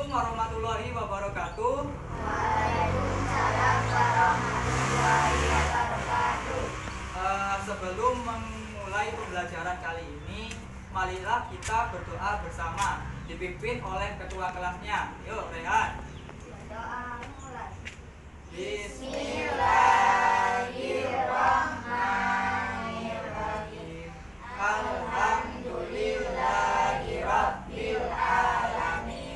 Assalamualaikum warahmatullahi wabarakatuh. Waalaikumsalam warahmatullahi wabarakatuh. Sebelum memulai pembelajaran kali ini, marilah kita berdoa bersama, dipimpin oleh ketua kelasnya. Yuk, Rehan. Berdoa mulai. Bismillahirrahmanirrahim. Alhamdulillahi rabbil alamin.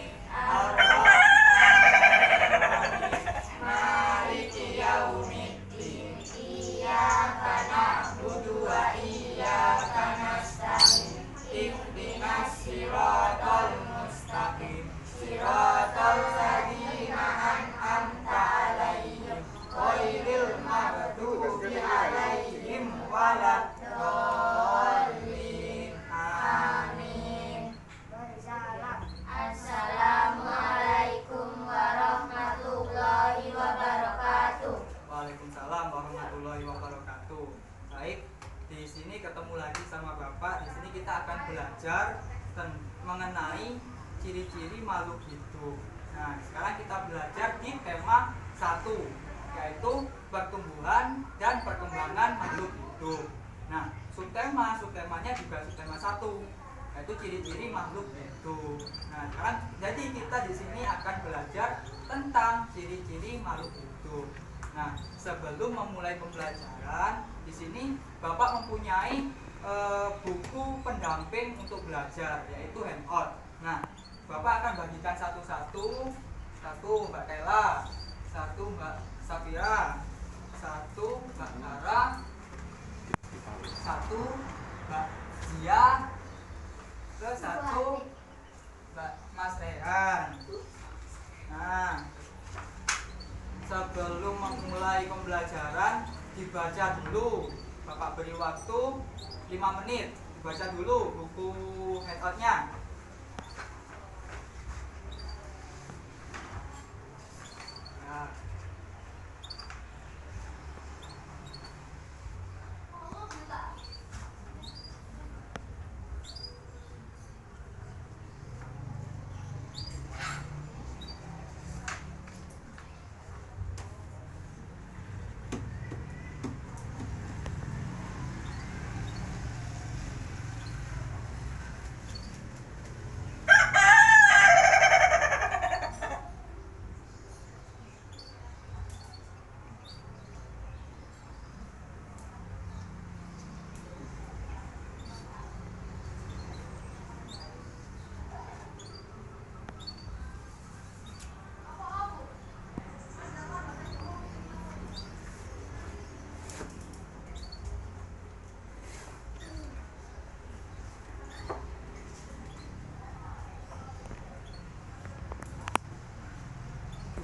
Ar-Rahmanir-Rahim. Maliki yaumiddin. Iyyaka na'budu wa iyyaka nasta'in. Ihdinas siratal mustaqim. Siratal ladzina an'amta 'alaihim ghairil maghdubi 'alaihim waladdallin. Amin. Bersalam. Assalamualaikum warahmatullahi wabarakatuh. Waalaikumsalam warahmatullahi wabarakatuh. Baik, di sini ketemu lagi sama Bapak. Di sini kita akan belajar mengenai ciri-ciri makhluk hidup. Nah, sekarang kita belajar di tema 1, yaitu pertumbuhan dan perkembangan makhluk hidup. Nah, subtemanya juga subtema 1, yaitu ciri-ciri makhluk hidup. Nah, sekarang jadi kita di sini akan belajar tentang ciri-ciri makhluk hidup. Nah, sebelum memulai pembelajaran, di sini Bapak mempunyai buku pendamping untuk belajar, yaitu handout. Nah, Bapak akan bagikan satu-satu. Satu Mbak Kela, satu Mbak Safira, satu Mbak Nara, satu Mbak Zia, terus satu Mbak Mas Rehan. Nah, sebelum memulai pembelajaran, dibaca dulu. Bapak beri waktu 5 menit. Dibaca dulu buku handoutnya. Nah.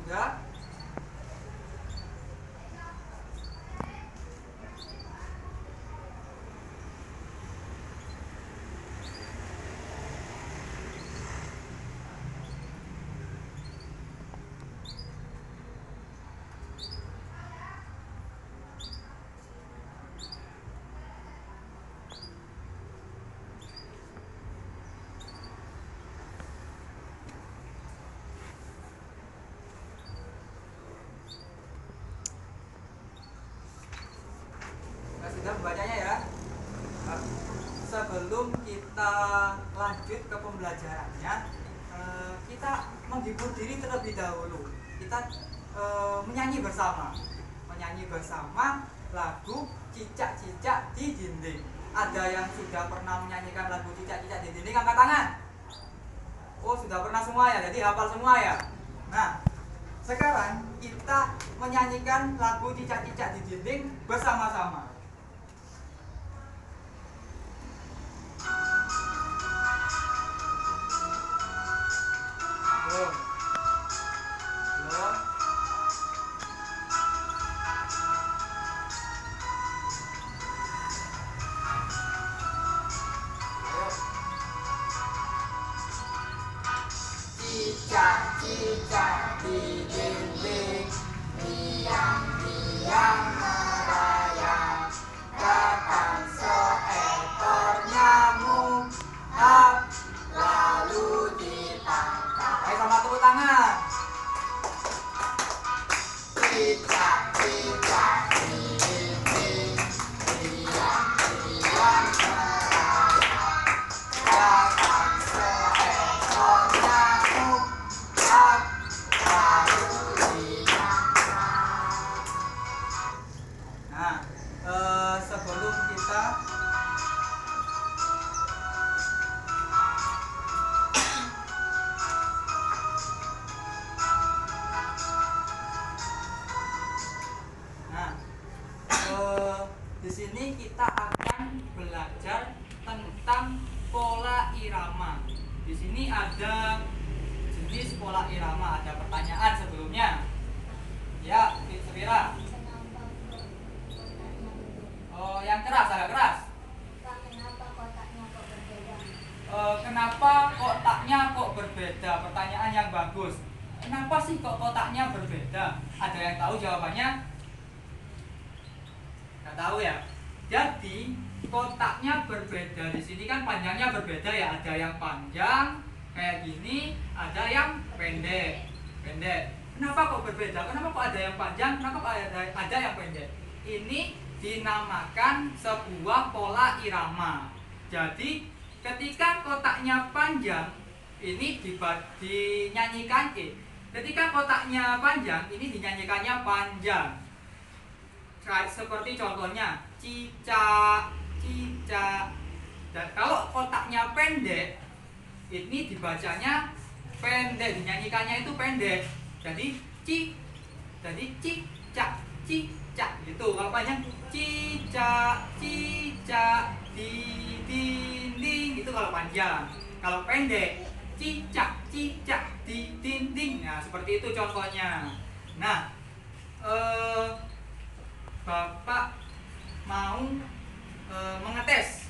Sudah? Sudah membacanya ya. Nah, sebelum kita lanjut ke pembelajarannya, kita menghibur diri terlebih dahulu. Kita menyanyi bersama lagu Cicak-Cicak di Dinding. Ada yang sudah pernah menyanyikan lagu Cicak-Cicak di Dinding? Angkat tangan. Oh, sudah pernah semua ya, jadi hafal semua ya. Nah, sekarang kita menyanyikan lagu Cicak-Cicak di Dinding bersama-sama. Belum. Ayo. Cicak-cicak di dinding, diam-diam merayap, datang seekor nyamuk, lalu ditangkap. Ayo sama tepuk tangan. Cicak cicak di dinding, tiang-tiang melayang, datang seekor nyamuk, lalu dimakan. Nah, sebelum kita di sini kita akan belajar tentang pola irama. Di sini ada jenis pola irama, ada pertanyaan sebelumnya. Ya, Safira. Oh, yang keras, agak keras. Kenapa kotaknya kok berbeda? Kenapa kotaknya kok berbeda? Pertanyaan yang bagus. Kenapa sih kok kotaknya berbeda? Ada yang tahu jawabannya? Nggak tahu ya. Jadi kotaknya berbeda. Di sini kan panjangnya berbeda ya. Ada yang panjang kayak gini, ada yang pendek. Pendek. Kenapa kok berbeda? Kenapa kok ada yang panjang? Kenapa kok ada yang pendek? Ini dinamakan sebuah pola irama. Jadi ketika kotaknya panjang, ini dinyanyikan ketika kotaknya panjang, ini dinyanyikannya panjang. Seperti contohnya cicak, cicak. Dan kalau kotaknya pendek, ini dibacanya pendek, dinyanyikannya itu pendek. Jadi cicak, cicak gitu. Kalau panjang cicak, cicak di dinding, itu kalau panjang. Kalau pendek cicak, cicak di dinding. Nah, seperti itu contohnya. Nah, Bapak mau mengetes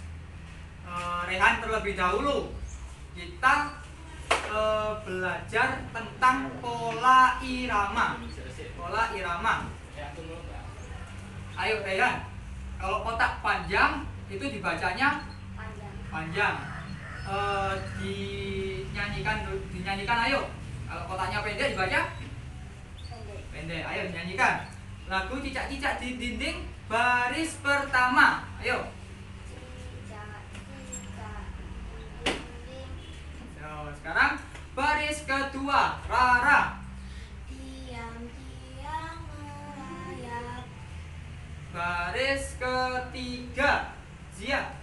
Rehan terlebih dahulu. Kita belajar tentang pola irama. Pola irama. Ayo Rehan, kalau kotak panjang itu dibacanya panjang. Dinyanyikan ayo. Kalau kotaknya pendek dibaca pendek. Ayo dinyanyikan. Lagu cicak-cicak di dinding baris pertama. Ayo. Cicak cicak di dinding, Sekarang baris kedua. Rara. tiang-tiang merayap, Baris ketiga. Zia.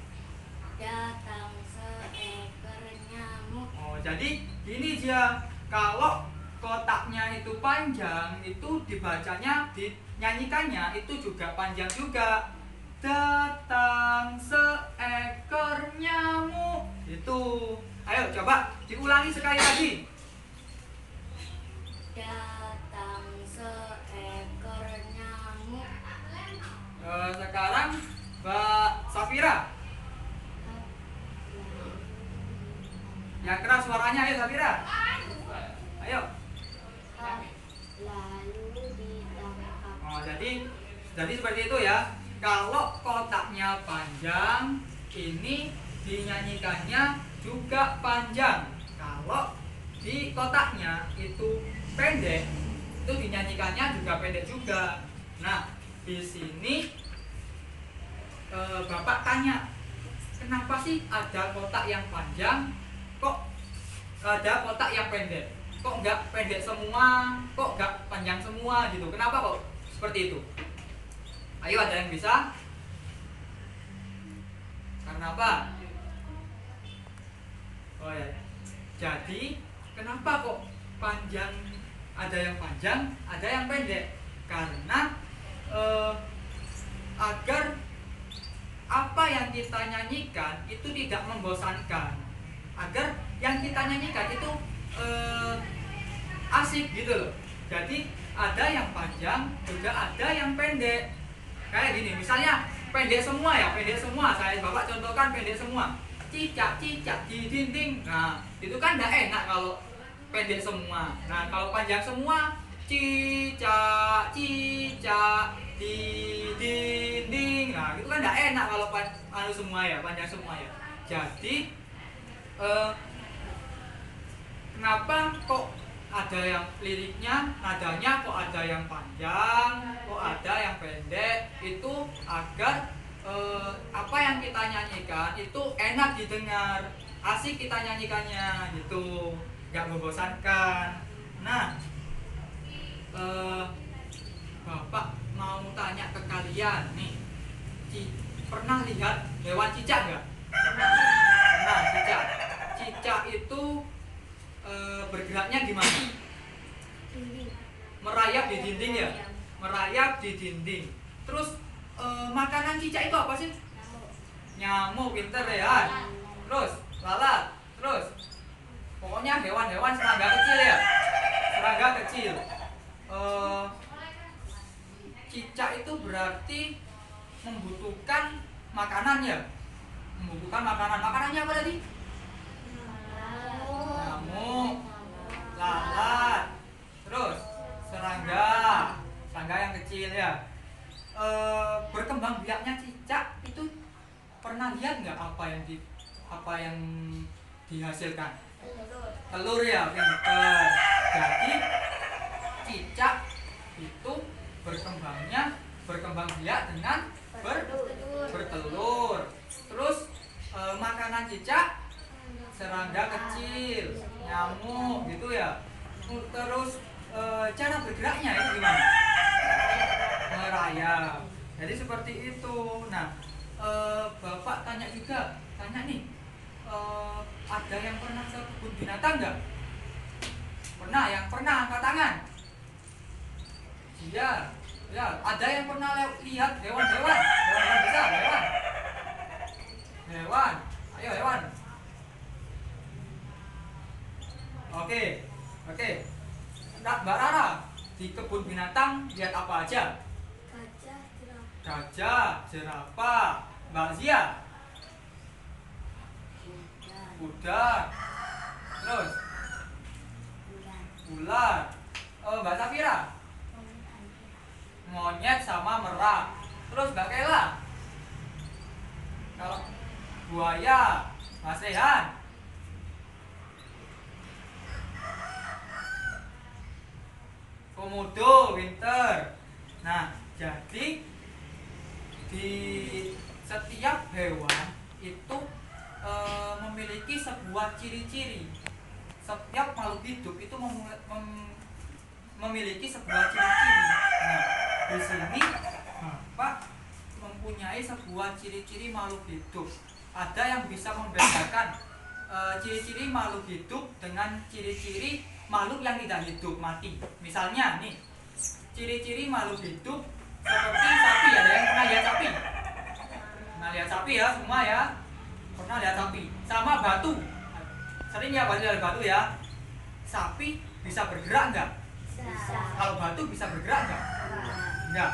datang seekor nyamuk. Oh, jadi gini Zia. Kalau kotaknya itu panjang, itu dibacanya, dinyanyikannya itu juga panjang juga. Datang seekor nyamuk. Itu. Ayo coba diulangi sekali lagi. Datang seekor nyamuk. Sekarang Mbak Safira. Yang keras suaranya, ayo Safira. Ayo. Lalu ditangkap. Oh, jadi seperti itu ya. Kalau kotaknya panjang, ini dinyanyikannya juga panjang. Kalau di kotaknya itu pendek, itu dinyanyikannya juga pendek juga. Nah, di sini Bapak tanya, kenapa sih ada kotak yang panjang, kok ada kotak yang pendek? Kok nggak pendek semua, kok nggak panjang semua gitu? Kenapa kok seperti itu? Ayo, ada yang bisa? Karena apa? Oh ya, jadi kenapa kok panjang, ada yang panjang, ada yang pendek? Karena agar apa yang kita nyanyikan itu tidak membosankan, agar yang kita nyanyikan itu asik gitu loh. Jadi ada yang panjang, juga ada yang pendek. Kayak gini, misalnya pendek semua ya, pendek semua. Saya Bapak contohkan pendek semua. Cicak, cicak di dinding. Nah, itu kan tidak enak kalau pendek semua. Nah, kalau panjang semua, cicak, cicak di dinding. Nah, itu kan tidak enak kalau semua ya, panjang semua ya. Jadi kenapa kok ada yang liriknya, nadanya kok ada yang panjang, kok ada yang pendek, itu agar apa yang kita nyanyikan itu enak didengar, asik kita nyanyikannya gitu, nggak membosankan. Nah, Bapak mau tanya ke kalian nih, pernah lihat hewan cicak nggak? Pernah, cicak. Cicak itu bergeraknya gimana? Merayap di dinding ya? Merayap di dinding. Terus makanan cicak itu apa sih? Nyamuk, pinter ya. Terus lalat. Terus pokoknya hewan-hewan serangga kecil ya. Serangga kecil. Cicak itu berarti membutuhkan makanan ya. Membutuhkan makanan. Makanannya apa tadi? Nyamuk, lalat, terus serangga yang kecil ya. Berkembang biaknya cicak itu pernah lihat nggak apa yang dihasilkan? Telur ya, pinter. Jadi cicak itu berkembang biak dengan bertelur. Terus makanan cicak serangga kecil, nyamuk gitu ya. Terus cara bergeraknya itu gimana? Merayap. Jadi seperti itu. Nah, Bapak tanya nih, ada yang pernah ke kebun binatang nggak? Pernah, yang pernah angkat tangan. Iya, ya. Ada yang pernah lihat hewan-hewan besar, hewan. Ayo hewan. Oke. Nah, Mbak Rara, di kebun binatang lihat apa aja? Gajah, jerapah. Mbak Zia? Kuda. Terus? Ular. Mbak Safira? Monyet sama merak. Terus Mbak Kela? Kalau buaya, Mas Rehan? Komodo, winter. Nah, jadi di setiap hewan itu memiliki sebuah ciri-ciri. Setiap makhluk hidup itu memiliki sebuah ciri-ciri. Nah, di sini Bapak mempunyai sebuah ciri-ciri makhluk hidup. Ada yang bisa membedakan ciri-ciri makhluk hidup dengan ciri-ciri makhluk yang tidak hidup, mati. Misalnya nih, ciri-ciri makhluk hidup seperti sapi. Ada yang pernah lihat sapi? Pernah lihat sapi ya, semua ya? Pernah lihat sapi? Sama batu. Sering ya lihat batu ya? Sapi bisa bergerak nggak? Bisa. Kalau batu bisa bergerak nggak? Nggak.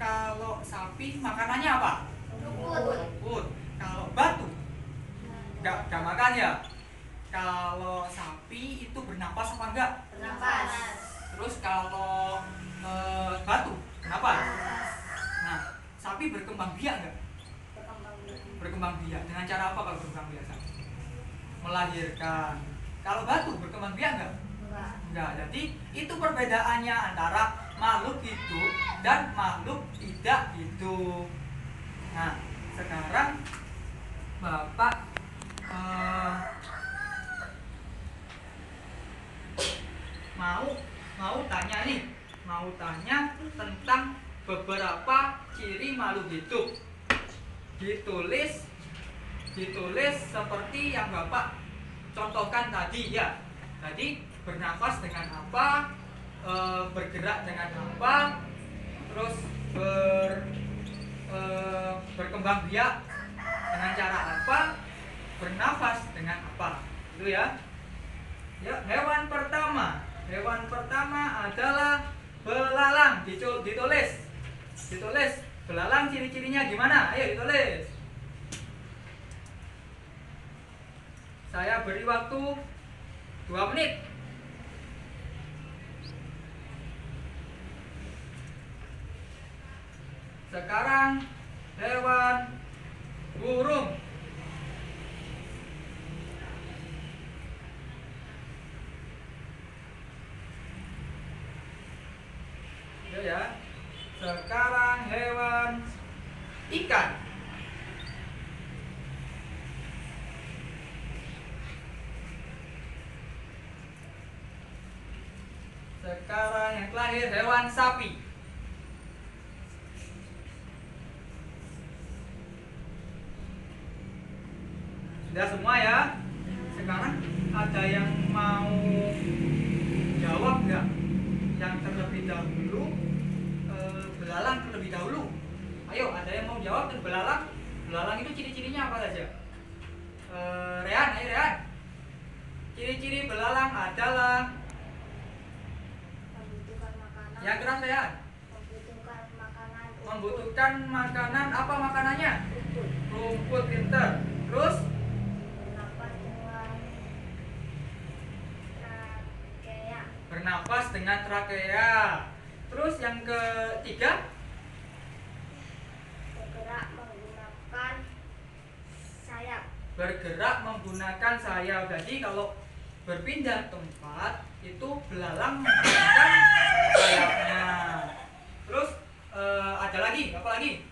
Kalau sapi makanannya apa? Rumput. Kalau batu nggak makan ya? Kalau sapi itu bernapas apa enggak? Bernapas. Terus kalau batu, kenapa? Nah, sapi berkembang biak enggak? Berkembang biak. Dengan cara apa kalau berkembang biak sapi? Melahirkan. Kalau batu berkembang biak enggak? Enggak. Jadi itu perbedaannya antara makhluk hidup dan makhluk tidak hidup. Nah, sekarang Bapak mau tanya tentang beberapa ciri makhluk hidup. Ditulis seperti yang Bapak contohkan tadi ya. Tadi bernafas dengan apa, bergerak dengan apa, terus berkembang biak dengan cara apa, bernafas dengan apa, itu ya. Ya, hewan pertama adalah belalang. Ditulis belalang, ciri-cirinya gimana? Ayo ditulis. Saya beri waktu 2 menit. Sekarang hewan burung. Ayo ya. Sekarang hewan ikan. Sekarang yang terakhir hewan sapi. Sudah semua ya. Sekarang ada yang mau jawab nggak? Yang terlebih dahulu belalang terlebih dahulu. Ayo, ada yang mau jawab dan belalang? Belalang itu ciri-cirinya apa saja? Rehan, ayo Rehan. Ciri-ciri belalang adalah Membutuhkan makanan. yang keras Rehan. Membutuhkan makanan. Membutuhkan makanan, apa makanannya? Rumput. Rumput, pinter. Terus Bernapas dengan trakea. bernapas dengan trakea. Terus yang ketiga Bergerak menggunakan sayap. bergerak menggunakan sayap. Jadi kalau berpindah tempat itu belalang menggunakan sayapnya. Terus ada lagi, apa lagi?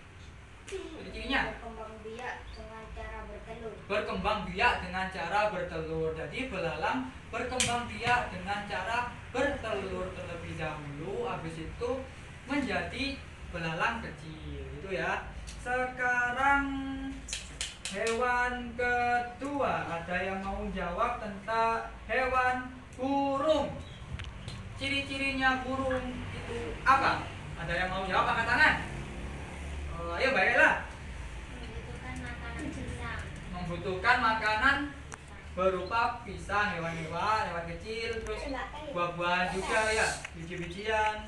Ciri-cirinya Berkembang biak dengan cara bertelur. berkembang biak dengan cara bertelur. Jadi belalang berkembang biak dengan cara bertelur terlebih dahulu, habis itu menjadi belalang kecil, itu ya. Sekarang hewan kedua, ada yang mau jawab tentang hewan burung. Ciri-cirinya burung itu apa? Ada yang mau jawab, angkat tangan. Ayo baiklah. Membutuhkan makanan pisang. Membutuhkan makanan berupa pisang, hewan kecil, terus buah-buahan juga ya, biji-bijian.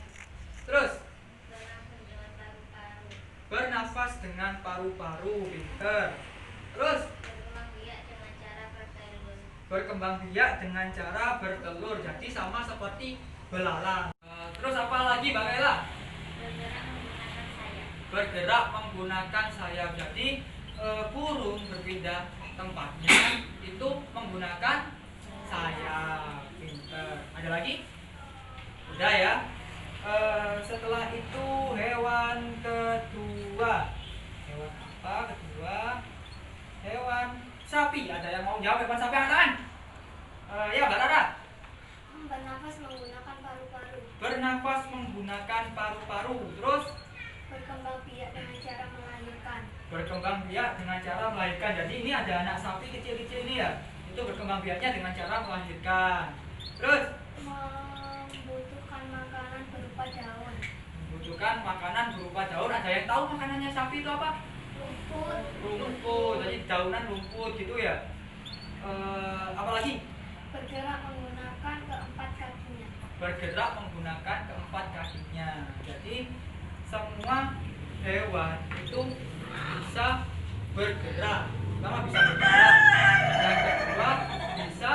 Terus Bernafas dengan paru-paru. bernafas dengan paru-paru, pinter. Terus Berkembang biak dengan cara bertelur. berkembang biak dengan cara bertelur, jadi sama seperti belalang. Terus apa lagi Mbak Ella? Bergerak menggunakan sayap. Bergerak menggunakan sayap. Jadi burung berpindah tempatnya itu menggunakan sayap, pinter. Ada lagi? Udah ya. Setelah itu hewan kedua. Hewan apa kedua? Hewan sapi. Ada yang mau jawab hewan sapi, angkat tangan. Ya Mbak Rara. Bernafas menggunakan paru-paru. Bernafas menggunakan paru-paru. Terus Berkembang biak dengan cara melahirkan. berkembang biak dengan cara melahirkan. Jadi ini ada anak sapi kecil-kecil ini ya. Itu berkembang biaknya dengan cara melahirkan. Terus Membutuhkan makanan berupa daun. membutuhkan makanan berupa daun. Ada yang tahu makanannya sapi itu apa? Rumput. Rumput. Jadi daunan rumput gitu ya. Apa lagi? Bergerak menggunakan keempat kakinya. Bergerak menggunakan keempat kakinya. Jadi semua hewan itu bisa bergerak. Pertama bisa bergerak, yang kedua bisa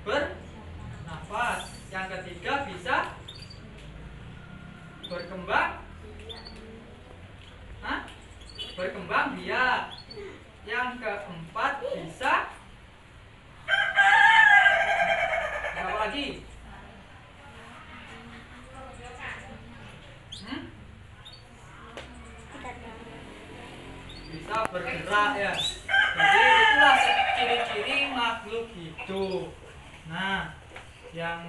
bernafas, yang ketiga bisa berkembang, berkembang biak, yang keempat bisa apa lagi? Bisa bergerak ya. Jadi itulah ciri-ciri makhluk hidup. Nah, yang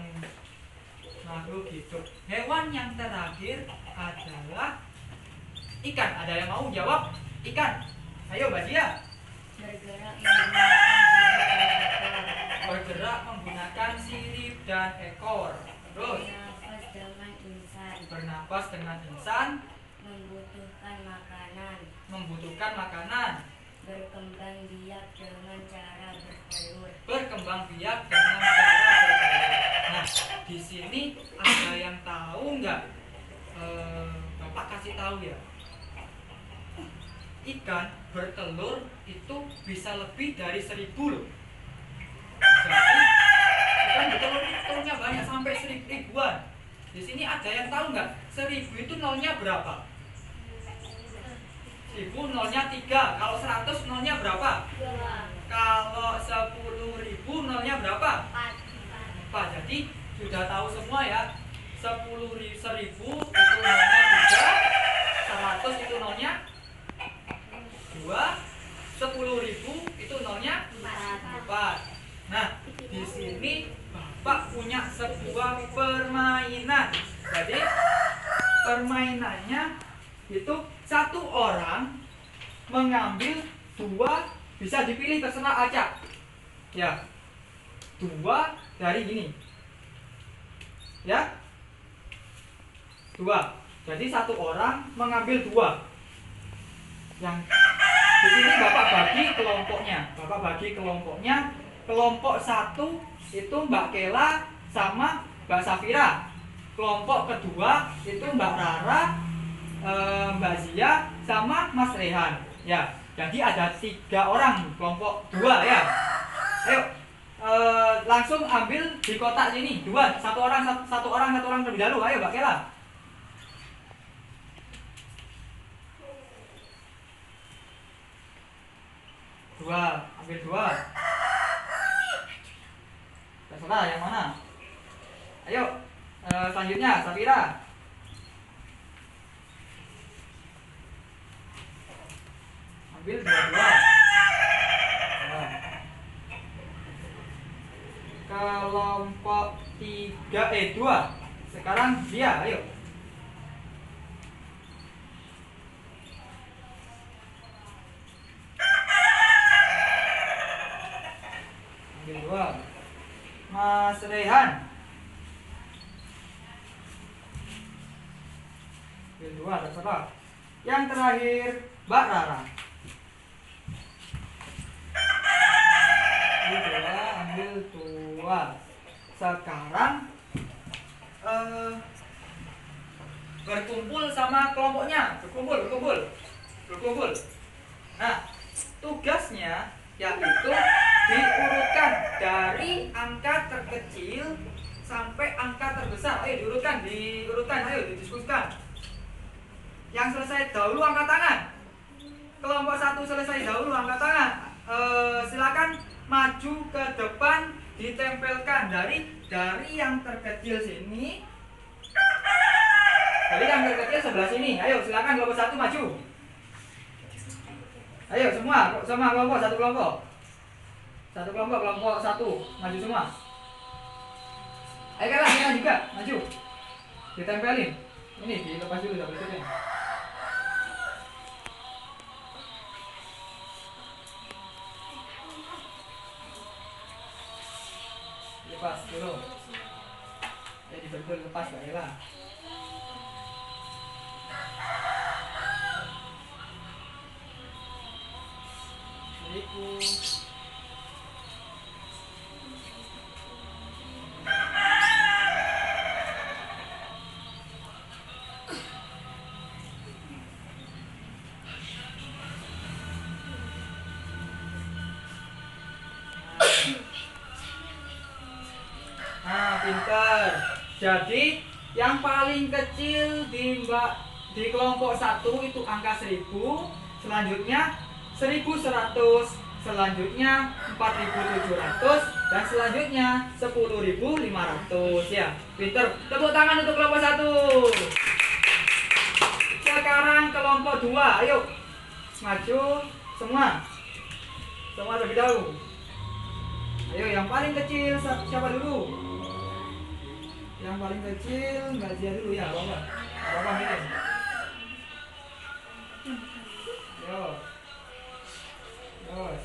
makhluk hidup. Hewan yang terakhir adalah ikan. Ada yang mau jawab? Ikan. Ayo Mbak Dia. Bergerak menggunakan ekor. Bergerak menggunakan sirip dan ekor. Terus Bernafas dengan insan. bernapas dengan insan, Membutuhkan makanan. membutuhkan makanan, Berkembang biak dengan cara bertelur. berkembang biak dengan cara bertelur. Nah, di sini ada yang tahu nggak? Bapak kasih tahu ya. Ikan bertelur itu bisa lebih dari 1000 loh. Jadi ikan bertelur itu telurnya banyak sampai 1000-an. Di sini ada yang tahu nggak? 1000 itu nolnya berapa? 1000 nolnya 3. Kalau 100 nolnya berapa? 2. Kalau 10.000 nolnya berapa? 4. 4. Jadi sudah tahu semua ya. 10.000 itu nolnya 3, 100 itu nolnya 2, 10.000 itu nolnya 4. Nah, di sini Bapak punya sebuah permainan. Jadi permainannya itu satu orang mengambil 2, bisa dipilih terserah acak. Ya, 2 dari ini. Ya, 2. Jadi satu orang mengambil 2. Yang di sini Bapak bagi kelompoknya. Bapak bagi kelompoknya. Kelompok 1 itu Mbak Kela sama Mbak Safira. Kelompok kedua itu Mbak Rara, Mbak Zia sama Mas Rehan. Ya, jadi ada 3 orang kelompok 2 ya. Ayo, langsung ambil di kotak sini 2, satu orang terlebih dahulu. Ayo Mbak Kela. 2, ambil 2. Terserah yang mana. Ayo, selanjutnya Safira. Ambil 2. Kelompok 2. Sekarang dia, ayo. Ambil 2. Mas Rehan. Ambil 2, terserah. Yang terakhir Mbak Rara. Ambil 2. Sekarang berkumpul sama kelompoknya. Berkumpul. Nah, tugasnya yaitu diurutkan dari angka terkecil sampai angka terbesar. Ayo diurutkan, ayo didiskusikan. Yang selesai dahulu angkat tangan. Kelompok 1 selesai dahulu angkat tangan. Silakan maju ke depan, ditempelkan dari yang terkecil sini. Dari yang terkecil sebelah sini. Ayo silakan kelompok 1 maju. Ayo semua kelompok, satu kelompok. Kelompok 1 maju semua. Ayo kalian juga maju. Ditempelin. Ini dilepas dulu double tipnya. Lepas dulu. Ya dibentul lepas Mbak Ella. Nah, pinter. Jadi yang paling kecil di kelompok 1 itu angka 1000, selanjutnya 1100, selanjutnya 4700, dan selanjutnya 10.500 ya. Pinter. Tepuk tangan untuk kelompok 1. Sekarang kelompok 2, ayo maju semua. Semua terlebih dahulu. Ayo yang paling kecil siapa dulu? Yang paling kecil Mbak Zia dulu ya, Bapak ini. Yo. Terus.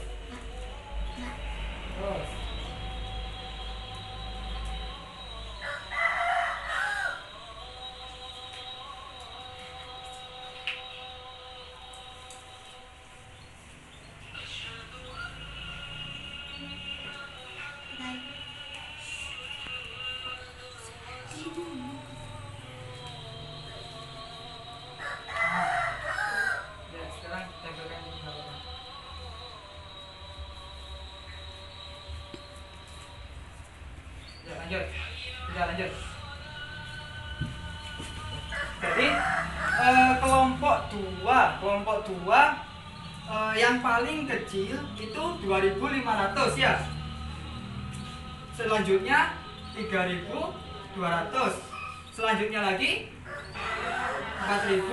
Lanjut. Jadi kelompok 2 yang paling kecil itu 2.500 ya. Selanjutnya 3.200. Selanjutnya lagi 4.000,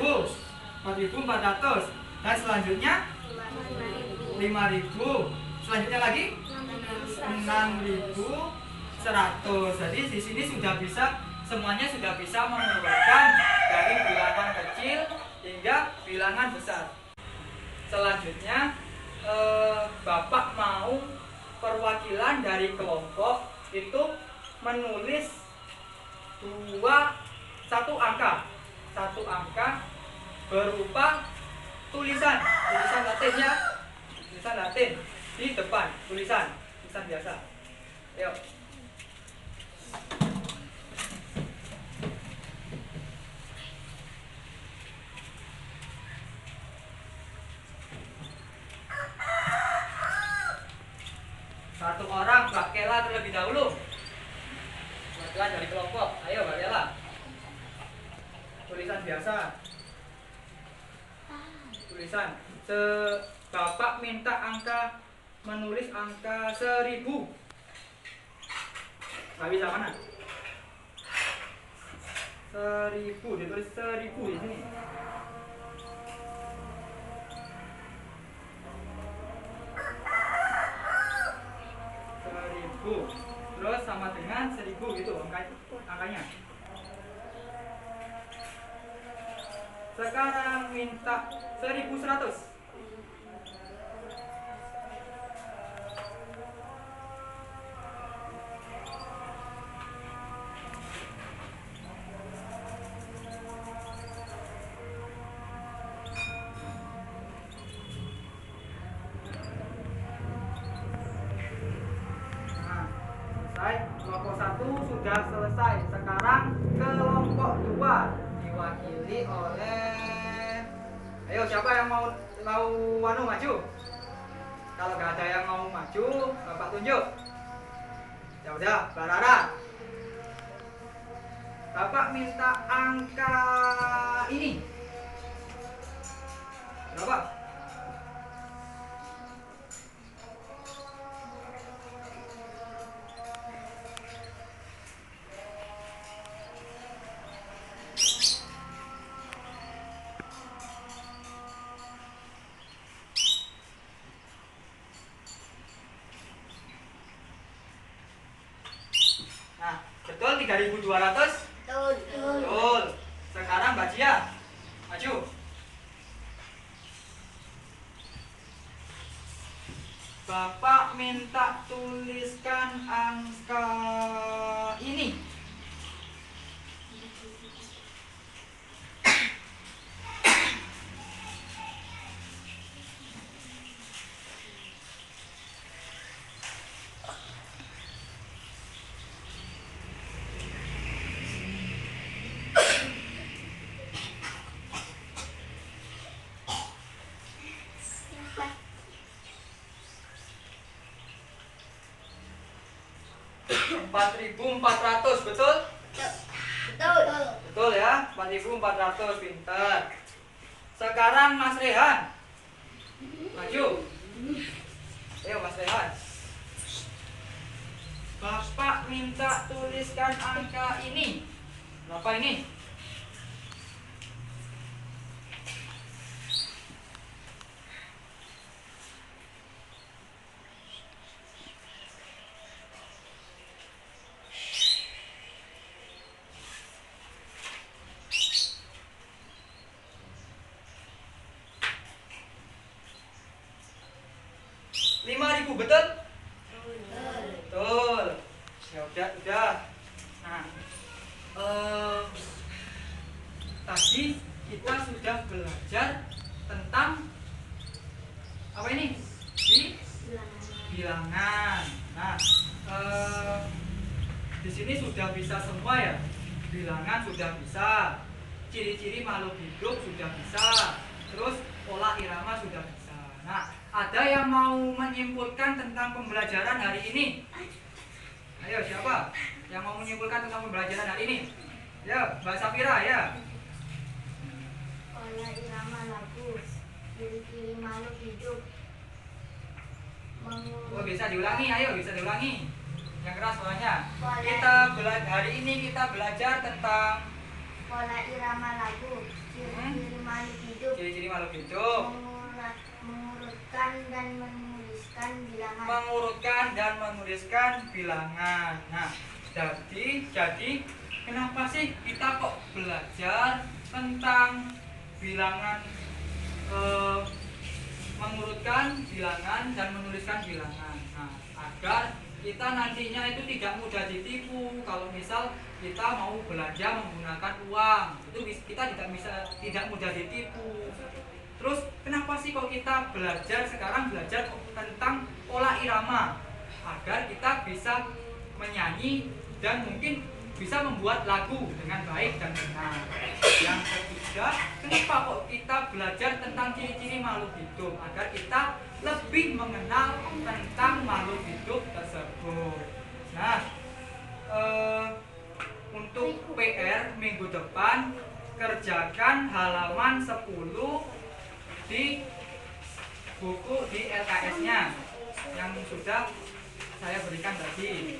4.400, dan selanjutnya 5.000. Selanjutnya lagi 6.100. Jadi di sini sudah bisa, semuanya sudah bisa mengeluarkan dari bilangan kecil hingga bilangan besar. Selanjutnya Bapak mau perwakilan dari kelompok itu menulis satu angka berupa tulisan Latin ya, tulisan Latin di depan, tulisan biasa. Yuk. Satu orang Mbak Kela terlebih dahulu. Mbak Kela dari kelompok. Ayo Mbak Kela. Tulisan biasa. Tulisan. Bapak minta menulis angka 1000. Nggak bisa mana? 1000, ditulis 1000 di sini. 1000. Terus sama dengan 1000 gitu angkanya. Sekarang minta 1100. Kelompok 1 sudah selesai. Sekarang kelompok 2 diwakili oleh, ayo siapa yang mau maju? Kalau nggak ada yang mau maju, Bapak tunjuk. Ya udah, Mbak Rara. Bapak minta angka ini. Berapa? Nah, betul 3.200? Betul. Sekarang Mbak Cia, maju. Bapak minta tuliskan angka ini. Rp4.400, betul? Betul ya, 4.400, pintar. Sekarang Mas Rehan, maju. Ayo Mas Rehan. Bapak minta tuliskan angka ini. Berapa ini? Rp5.000, betul? Betul. Ya udah. Nah, tadi kita sudah belajar tentang apa ini? Bilangan. Nah, di sini sudah bisa semua ya. Bilangan sudah bisa. Ciri-ciri makhluk hidup sudah bisa. Terus pola irama sudah bisa. Nah, ada yang mau menyimpulkan tentang pembelajaran hari ini? Ayo, siapa yang mau menyimpulkan tentang pembelajaran hari ini? Ya, Mbak Safira ya. Pola irama lagu, ciri-ciri makhluk hidup. Oh, bisa diulangi, ayo bisa diulangi. Yang keras suaranya. Pola Hari ini kita belajar tentang pola irama lagu, ciri-ciri makhluk hidup, ciri-ciri makhluk hidup, mengurutkan dan menuliskan bilangan. mengurutkan dan menuliskan bilangan. Nah, jadi kenapa sih kita kok belajar tentang bilangan, mengurutkan bilangan dan menuliskan bilangan? Nah, agar kita nantinya itu tidak mudah ditipu. Kalau misal kita mau belanja menggunakan uang, itu kita tidak mudah ditipu. Terus kenapa sih kok kita sekarang belajar tentang pola irama, agar kita bisa menyanyi dan mungkin bisa membuat lagu dengan baik dan benar. Yang ketiga, kenapa kok kita belajar tentang ciri-ciri makhluk hidup, agar kita lebih mengenal tentang makhluk hidup tersebut. Nah, untuk PR minggu depan, kerjakan halaman 10 di buku di LKS-nya yang sudah saya berikan tadi.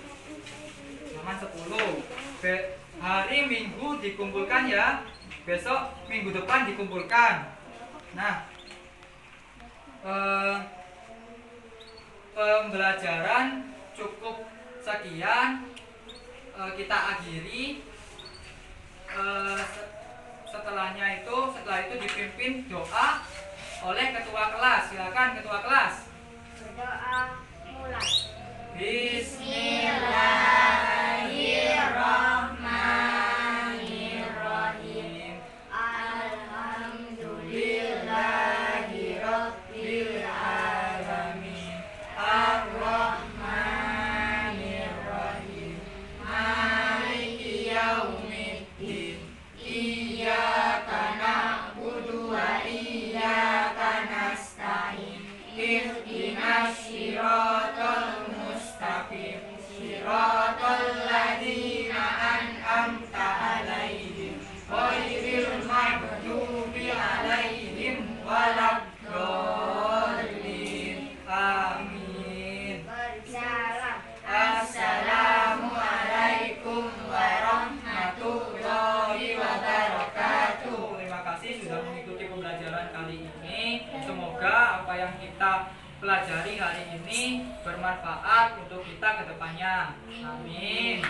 Halaman 10. Hari Minggu dikumpulkan ya. Besok minggu depan dikumpulkan. Nah, pembelajaran cukup sekian, kita akhiri. Setelah itu dipimpin doa oleh ketua kelas. Silakan ketua kelas. Berdoa mulai. Bismillahirrahmanirrahim. Alhamdulillahirabbil alamin. Arrahmanirrahim. Maliki yaumiddin. Iyyaka na'budu wa iyyaka nasta'in. Ihdinas siratal mustaqim. Siratal ladzina an'amta 'alaihim ghairil maghdubi 'alaihim waladdallin. Amin. Berjalan. Assalamualaikum warahmatullahi wabarakatuh. Terima kasih sudah mengikuti pembelajaran kali ini. Semoga apa yang kita pelajari hari ini bermanfaat untuk kita ke depannya. Amin.